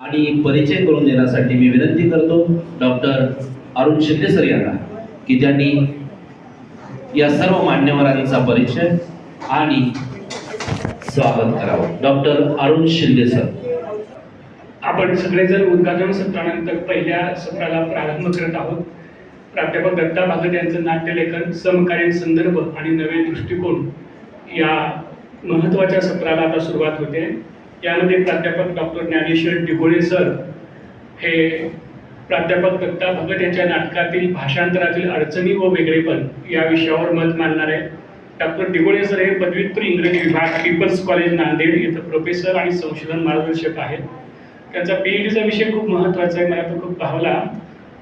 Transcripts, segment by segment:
आणि परिचय करून देण्यासाठी मी विनंती करतो डॉक्टर अरुण शिंदे सर यांना की त्यांनी या सर्व मान्यवरांचा परिचय आणि स्वागत करावं. Doctor Arun Shinde sir. आपण सगळेजण उद्घाटन सत्रानंतर पहिल्या सत्राला प्रारंभ करत आहोत. प्राध्यापक दत्ता भागत यांचं नाट्यलेखन, समकालीन संदर्भ आणि नवे दृष्टिकोन या महत्त्वाच्या सत्राला आता सुरुवात होते. यामध्ये प्राध्यापक डॉक्टर ज्ञानेश्वर दिघोळे सर हे प्राध्यापक दत्ता भगत यांच्या नाटकातील भाषांतरातील अडचणी व वेगळेपण या विषयावर मत मांडणार आहे. डॉक्टर दिघोळे सर हे पदव्युत्तर इंग्रजी विभाग पीपल्स कॉलेज नांदेड येथे प्रोफेसर आणि संशोधन मार्गदर्शक आहेत. त्यांचा PhDचा विषय खूप महत्त्वाचा आहे, मला तो खूप भावला.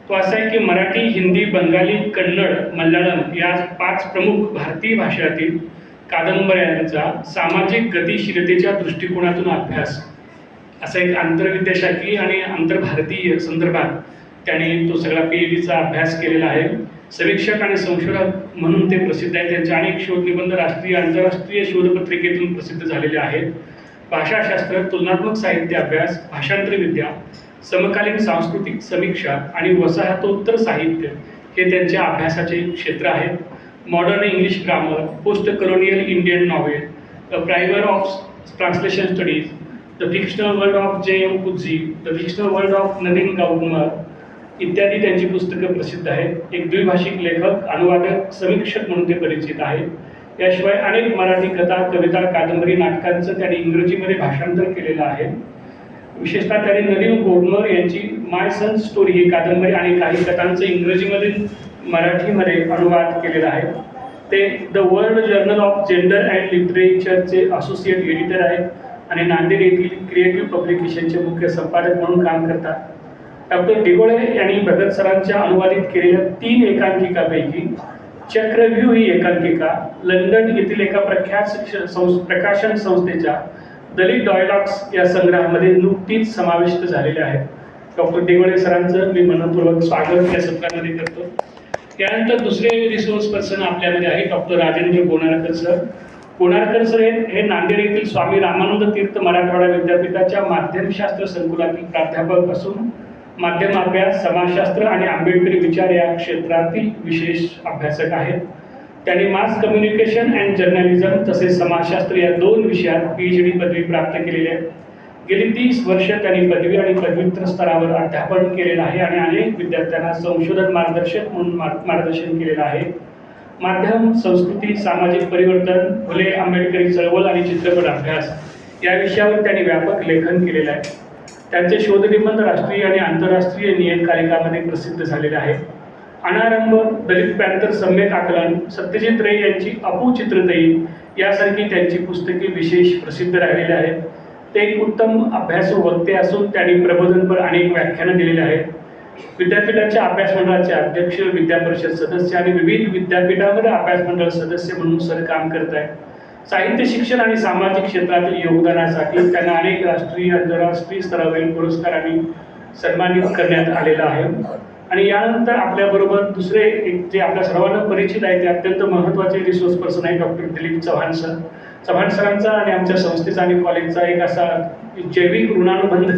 तो असा आहे की मराठी, हिंदी, बंगाली, कन्नड, मल्याळम या 5 प्रमुख भारतीय भाषातील कादंबऱ्यांचा सामाजिक गतिशीलतेच्या दृष्टिकोनातून अभ्यास, असा एक आंतरविद्याशाखीय आणि आंतरभारतीय संदर्भात त्यांनी तो सगळा PhDचा अभ्यास केलेला आहे. समीक्षक आणि संशोधक म्हणून ते प्रसिद्ध आहेत. त्यांचे अनेक शोधनिबंध राष्ट्रीय आंतरराष्ट्रीय शोधपत्रिकेतून प्रसिद्ध झालेले आहेत. भाषाशास्त्र, तुलनात्मक साहित्य अभ्यास, भाषांतरविद्या, समकालीन सांस्कृतिक समीक्षा आणि वसाहतोत्तर साहित्य हे त्यांच्या अभ्यासाचे क्षेत्र आहेत. Modern English grammar, post colonial Indian novel, the primer of translation studies, the fictional world of J.M. Coetzee, the fictional world of Nadine Gordimer इत्यादी त्यांची पुस्तकं प्रसिद्ध आहेत. एक द्विभाषिक लेखक, अनुवादक, समीक्षक म्हणून ते परिचित आहेत. याशिवाय अनेक मराठी कथा, कविता, कादंबरी, नाटकांचं त्यांनी इंग्रजीमध्ये भाषांतर केलेलं आहे. विशेषतः त्यांनी नदीम गोडमर यांची माय सन स्टोरी ही कादंबरी आणि काही कथांचं इंग्रजीमध्ये मराठीमध्ये अनुवाद केलेला आहे. ते the world journal of gender and लिटरेचरचे असोसिएट एडिटर आहेत आणि नांदेड येथील क्रिएटिव्ह पब्लिकेशनचे मुख्य संपादक म्हणून काम करतात. डॉक्टर दिघोळे यांनी भगत सरांच्या अनुवादित केलेल्या 3 एकांकिकापैकी चक्रव्यूह ही एकांकिका लंडन येथील एका प्रख्यात प्रकाशन संस्थेच्या दलित डायलॉग्स या संग्रहामध्ये नुकतीच समाविष्ट झालेले आहेत. डॉक्टर दिघोळे सरांचं मी मनपूर्वक स्वागत या सत्रामध्ये करतो. त्यानंतर दुसरे रिसोर्स पर्सन आपल्यामध्ये आहे doctor Rajendra Gonarkar sir. Gonarkar sir हे नांदेड येथील स्वामी रामानंद तीर्थ मराठवाडा विद्यापीठाच्या माध्यमशास्त्र संकुलातील प्राध्यापक असून माध्यम अभ्यास, समाजशास्त्र आणि आंबेडकरी विचार या क्षेत्रातील विशेष अभ्यासक आहेत. त्यांनी मास कम्युनिकेशन अँड जर्नलिझम तसेच समाजशास्त्र या 2 विषयात PhD पदवी प्राप्त केलेली आहे. गेली 30 वर्ष त्यांनी पदवी आणि पदव्युत्तर स्तरावर अध्यापन केलेलं आहे आणि अनेक विद्यार्थ्यांना संशोधन मार्गदर्शक म्हणून मार्गदर्शन केलेलं आहे. माध्यम, संस्कृती, सामाजिक परिवर्तन, फुले आंबेडकरी चळवळ आणि चित्रपट अभ्यास या विषयावर त्यांनी व्यापक लेखन केलेलं आहे. त्यांचे शोधनिबंध राष्ट्रीय आणि आंतरराष्ट्रीय नियतकालिकामध्ये प्रसिद्ध झालेले आहेत. अनारंभ, दलित पॅंथर सम्यक आकलन, सत्यजित रे यांची अपू चित्रतई यासारखी त्यांची पुस्तके विशेष प्रसिद्ध राहिलेली आहेत. ते एक उत्तम अभ्यासू वक्ते असून त्यांनी प्रबोधनपर अनेक व्याख्यानं दिलेली आहेत. विद्यापीठाच्या अभ्यास मंडळाचे अध्यक्ष, विद्या परिषद सदस्य आणि विविध विद्यापीठामध्ये अभ्यास मंडळ सदस्य म्हणून सर काम करत आहेत. साहित्य शिक्षण आणि सामाजिक क्षेत्रातील योगदानासाठी त्यांना अनेक राष्ट्रीय आंतरराष्ट्रीय स्तरावरील पुरस्कारांनी सन्मानित करण्यात आलेलं आहे. आणि यानंतर आपल्याबरोबर दुसरे एक जे आपल्या सर्वांना परिचित आहे ते अत्यंत महत्त्वाचे रिसोर्स पर्सन आहे डॉक्टर दिलीप चव्हाण सर. चव्हाण सरांचा आणि आमच्या संस्थेचा आणि कॉलेजचा एक असा जैविक ऋणानुबंध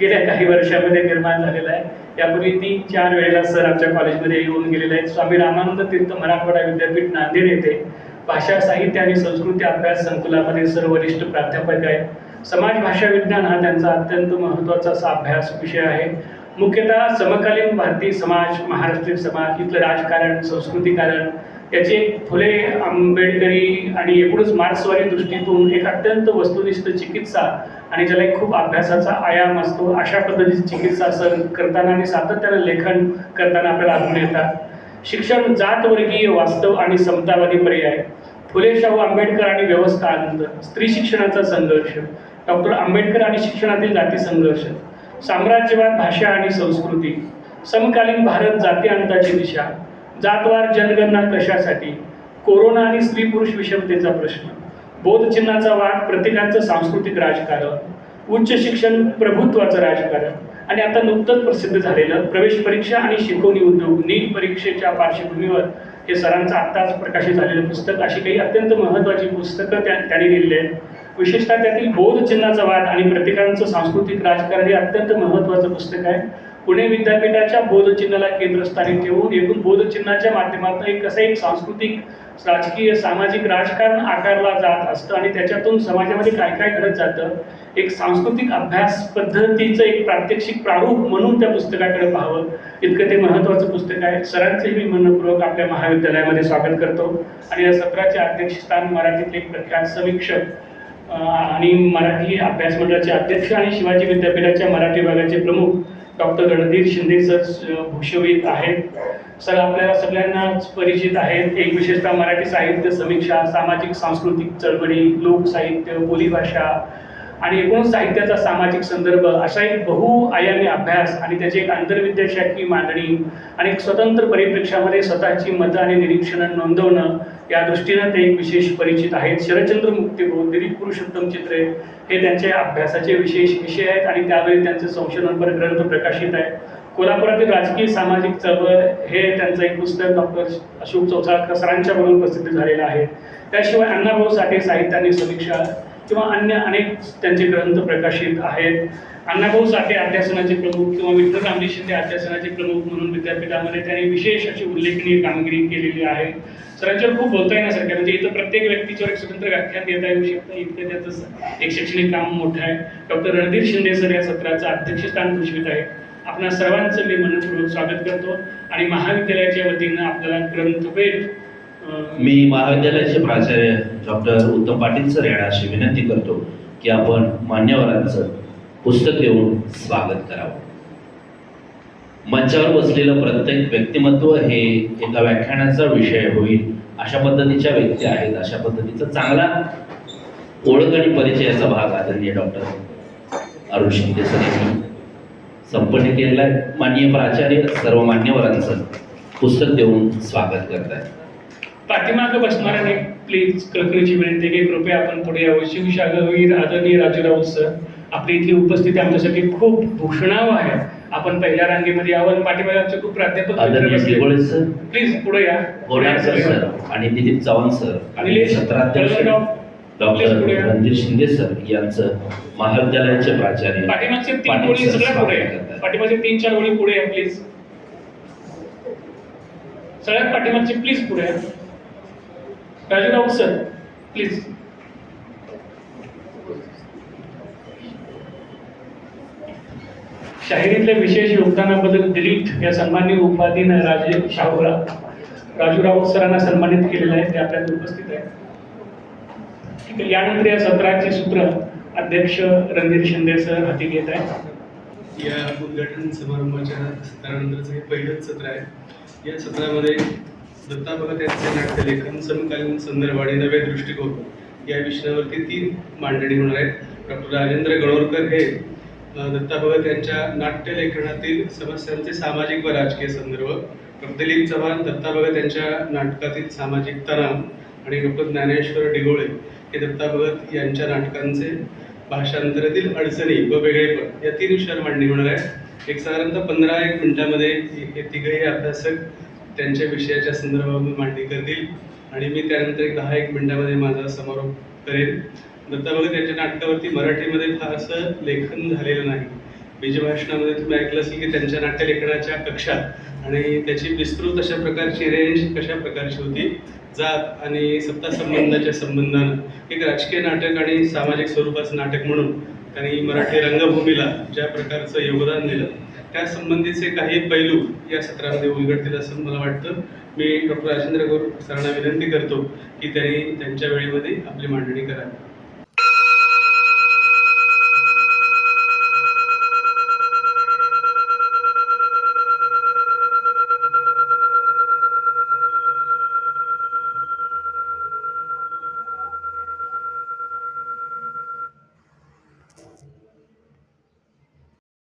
गेल्या काही वर्षामध्ये निर्माण झालेला आहे. यापूर्वी 3-4 वेळेला सर आमच्या कॉलेजमध्ये येऊन गेलेले आहेत. स्वामी रामानंद तीर्थ मराठवाडा विद्यापीठ नांदेड येथे भाषा, साहित्य आणि संस्कृती अभ्यास संकुलामध्ये सर वरिष्ठ प्राध्यापक आहेत. समाज भाषा विज्ञान हा त्यांचा अत्यंत महत्त्वाचा असा अभ्यास विषय आहे. मुख्यतः समकालीन भारतीय समाज, महाराष्ट्रीय समाज, इथलं राजकारण, संस्कृतीकरण याची एक फुले आंबेडकरी आणि एकूणच मार्क्सवादी दृष्टीतून एक अत्यंत वस्तुनिष्ठ चिकित्सा आणि ज्याला एक खूप अभ्यासाचा आयाम असतो अशा पद्धतीची चिकित्सा सर करताना आणि सातत्याने लेखन करताना आपल्याला आढळून येतात. शिक्षण, जात वर्गीय वास्तव आणि समतावादी पर्याय, फुले शाहू आंबेडकर आणि व्यवस्था आनंद, स्त्री शिक्षणाचा संघर्ष, डॉक्टर आंबेडकर आणि शिक्षणातील जाती संघर्ष, साम्राज्यवाद, भाषा आणि संस्कृती, समकालीन भारत, जाती अंताची दिशा, जातवार जनगणना कशासाठी, कोरोना आणि स्त्री पुरुष विषमतेचा प्रश्न, बोधचिन्हाचा वाद, प्रत्येकाचं सांस्कृतिक राजकारण, उच्च शिक्षण, प्रभुत्वाचं राजकारण आणि आता नुकतंच प्रसिद्ध झालेलं प्रवेश परीक्षा आणि शिकवणी उद्योग, नीट परीक्षेच्या पार्श्वभूमीवर हे सरांचं आत्ताच प्रकाशित झालेलं पुस्तक, अशी काही अत्यंत महत्त्वाची पुस्तकं त्यांनी लिहिली आहेत. विशेषतः त्यातील बौद्ध चिन्हाचा वाद आणि प्रतिकांचं सांस्कृतिक राजकारण हे अत्यंत महत्त्वाचं पुस्तक आहे. पुणे विद्यापीठाच्या बौद्ध चिन्हाला केंद्रस्थानी ठेवून एकूण बौद्ध चिन्हाच्या माध्यमातून एक सांस्कृतिक, राजकीय, सामाजिक राजकारण आकारला जात असतं आणि त्याच्यातून समाजामध्ये काय काय घडत जातं, एक सांस्कृतिक अभ्यास पद्धतीचं एक प्रात्यक्षिक प्रारूप म्हणून त्या पुस्तकाकडे पाहावं, इतकं ते महत्त्वाचं पुस्तक आहे. सरांचंही मी मनपूर्वक आपल्या महाविद्यालयामध्ये स्वागत करतो आणि या सत्राचे अध्यक्षस्थान मराठीतले एक प्रख्यात समीक्षक आणि मराठी अभ्यास मंडळाचे अध्यक्ष आणि शिवाजी विद्यापीठाच्या मराठी विभागाचे प्रमुख डॉक्टर रणधीर शिंदे सर भूषवित आहेत. सर आपल्या सगळ्यांनाच परिचित आहेत. एक विशेषतः मराठी साहित्य समीक्षा, सामाजिक सांस्कृतिक चळवळी, लोकसाहित्य, बोलीभाषा आणि एकूण साहित्याचा सामाजिक संदर्भ असा एक बहुआयामी अभ्यास आणि त्याची एक आंतरविद्याशाखी मांडणी आणि एक स्वतंत्र परिप्रेक्षामध्ये स्वतःची मतं आणि निरीक्षणं नोंदवणं या दृष्टीनं ते एक विशेष परिचित आहेत. शरदचंद्र मुक्तिबोध, दिलीप पुरुषोत्तम चित्रे हे त्यांच्या अभ्यासाचे विशेष विषय आहेत आणि त्यावेळी त्यांचे संशोधनपर ग्रंथ प्रकाशित आहे. कोल्हापुरातील राजकीय सामाजिक चळवळ हे त्यांचं एक पुस्तक डॉक्टर अशोक चौसाळकर सरांच्या बरोबर प्रसिद्ध झालेलं आहे. त्याशिवाय अण्णाभाऊ साठे साहित्य आणि समीक्षा किंवा अन्य अनेक त्यांचे ग्रंथ प्रकाशित आहेत. अण्णाभाऊ साठे अध्यासनाचे प्रमुख किंवा विठ्ठल रामजी शिंदे अध्यासनाचे प्रमुख म्हणून विद्यापीठामध्ये त्यांनी विशेष अशी उल्लेखनीय कामगिरी केलेली आहे. सरांच्यावर खूप बोलता येण्यासारखं म्हणजे इथं प्रत्येक व्यक्तीच्यावर एक स्वतंत्र व्याख्यान देता येऊ शकतं, इतकं त्याचं एक शैक्षणिक काम मोठं आहे. डॉक्टर रणधीर शिंदे सर या सत्राचं अध्यक्षस्थान भूषवित आहे. आपणा सर्वांचं मी मनपूर्वक स्वागत करतो आणि महाविद्यालयाच्या वतीनं आपल्याला ग्रंथभेट मी महाविद्यालयाचे प्राचार्य डॉक्टर उत्तम पाटील सर यांना अशी विनंती करतो की आपण मान्यवरांचं पुस्तक देऊन स्वागत करावं. मंचावर बसलेलं प्रत्येक व्यक्तिमत्व हे एका व्याख्यानाचा विषय होईल अशा पद्धतीच्या व्यक्ती आहेत. अशा पद्धतीचा चांगला ओळख आणि परिचयाचा भाग आदरणीय डॉक्टर अरुण शिंदे सर यांनी संपन्न केलेला आहे. माननीय प्राचार्य सर्व मान्यवरांचं पुस्तक देऊन स्वागत करत आहे. पाठीमागे बसणाऱ्याने प्लीज कळकळीची विनंती की कृपया आपण पुढे यावं. शिवशागरवीर आदरणीय राजूराव सर, आपली इथली उपस्थिती आमच्यासाठी खूप भूषणावं आहे. आपण पहिल्या रांगेमध्ये यावं आणि पाठीमागे आमचे खूप प्राध्यापक सर प्लीज पुढे या. गोडाळकर सर आणि दिलीप चव्हाण सर आणि सत्राध्यक्ष डॉक्टर रणधीर शिंदे सर यांचं महाविद्यालयाचे प्राचार्य. पाठीमागचे 3 ओळी सगळ्या पुढे आहे. पाठीमागचे 3-4 ओळी पुढे आहे प्लीज. सगळ्यात पाठीमागचे प्लीज पुढे आहे. राजूराव सर प्लीज. शाहिरीतल्या विशेष योगदानाबद्दल दिलीप या सन्माननीय उपाधीनं राजूराव सरांना सन्मानित केलेलं आहे. ते आपल्यात उपस्थित आहे. ठीक आहे. यानंतर या सत्राचे सूत्र अध्यक्ष रणधीर शिंदे सर हाती घेत आहेत. या उद्घाटन समारंभाच्या सत्रानंतरचं हे पहिलंच सत्र आहे. या सत्रामध्ये दत्ता भगत यांचे नाट्यलेखन, समकालीन संदर्भ आणि नवे दृष्टिकोन या विषयावरती 3 मांडणी होणार आहेत. डॉक्टर राजेंद्र गणोरकर हे दत्ता भगत यांच्या नाट्यलेखनातील समस्यांचे सामाजिक व राजकीय संदर्भ, डॉक्टर दिलीप चव्हाण दत्ता भगत यांच्या नाटकातील सामाजिक तणाव आणि डॉक्टर ज्ञानेश्वर डिगोळे हे दत्ता भगत यांच्या नाटकांचे भाषांतरातील अडचणी व वेगळेपण या 3 विषयावर मांडणी होणार आहे. एक साधारणतः 15-1 मिनिटामध्ये हे तिघही अभ्यासक त्यांच्या विषयाच्या संदर्भात मांडणी करतील आणि मी त्यानंतर 10-1 मिनिटामध्ये माझा समारोप करेन. दत्ता भगत यांच्या नाटकावरती मराठीमध्ये फारसं लेखन झालेलं नाही. बीजभाषणामध्ये तुम्ही ऐकलं असेल की त्यांच्या नाट्यलेखनाच्या कक्षा आणि त्याची विस्तृत अशा प्रकारची रेंज कशा प्रकारची होती. जात आणि सत्ता संबंधाच्या संबंधानं एक राजकीय नाटक आणि सामाजिक स्वरूपाचं नाटक म्हणून त्यांनी मराठी रंगभूमीला ज्या प्रकारचं योगदान दिलं त्या संबंधीचे काही पैलू या सत्रामध्ये उलगडतील असं मला वाटतं. मी डॉक्टर राजेंद्र गौर सरांना विनंती करतो की त्यांनी त्यांच्या वेळेमध्ये आपली मांडणी करावी.